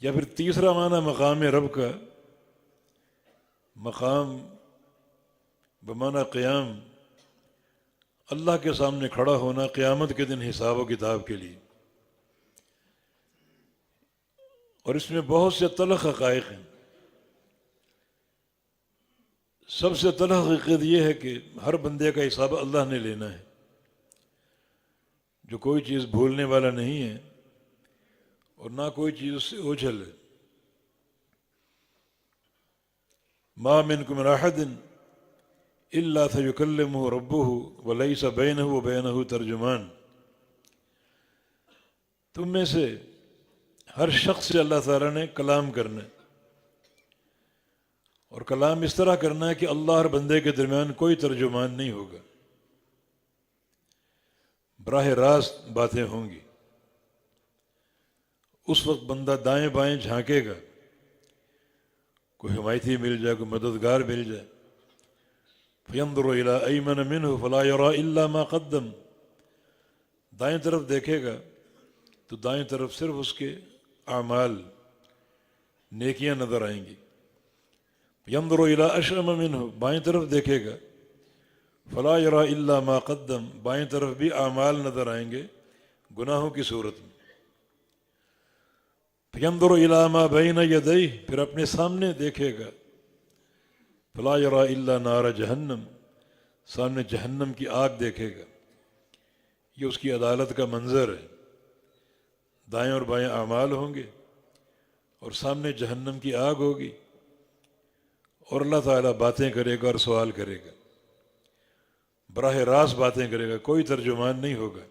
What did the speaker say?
یا پھر تیسرا معنی مقام رب کا، مقام بمعنی قیام، اللہ کے سامنے کھڑا ہونا قیامت کے دن حساب و کتاب کے لیے. اور اس میں بہت سے تلخ حقائق ہیں. سب سے تلخ حقیقت یہ ہے کہ ہر بندے کا حساب اللہ نے لینا ہے، جو کوئی چیز بھولنے والا نہیں ہے اور نہ کوئی چیز اس سے اوجھل ہے. ما منکم من احد الا سیکلمہ ربہ ولیس بینہ وبینہ ترجمان. تم میں سے ہر شخص سے اللہ تعالیٰ نے کلام کرنا ہے، اور کلام اس طرح کرنا ہے کہ اللہ اور بندے کے درمیان کوئی ترجمان نہیں ہوگا، براہ راست باتیں ہوں گی. اس وقت بندہ دائیں بائیں جھانکے گا، کوئی حمایتی مل جائے، کوئی مددگار مل جائے. فینظر الی ایمن منہ فلا یری الا ما قدم. دائیں طرف دیکھے گا تو دائیں طرف صرف اس کے اعمال، نیکیاں نظر آئیں گی. ینظر الی اشأم منہ، بائیں طرف دیکھے گا فلا یری الا ما قدم، بائیں طرف بھی اعمال نظر آئیں گے گناہوں کی صورت میں. ینظر الی ما بین یدیہ، پھر اپنے سامنے دیکھے گا فلا یری الا نار جہنم، سامنے جہنم کی آگ دیکھے گا. یہ اس کی عدالت کا منظر ہے. دائیں اور بائیں اعمال ہوں گے اور سامنے جہنم کی آگ ہوگی، اور اللہ تعالیٰ باتیں کرے گا اور سوال کرے گا، براہ راست باتیں کرے گا، کوئی ترجمان نہیں ہوگا.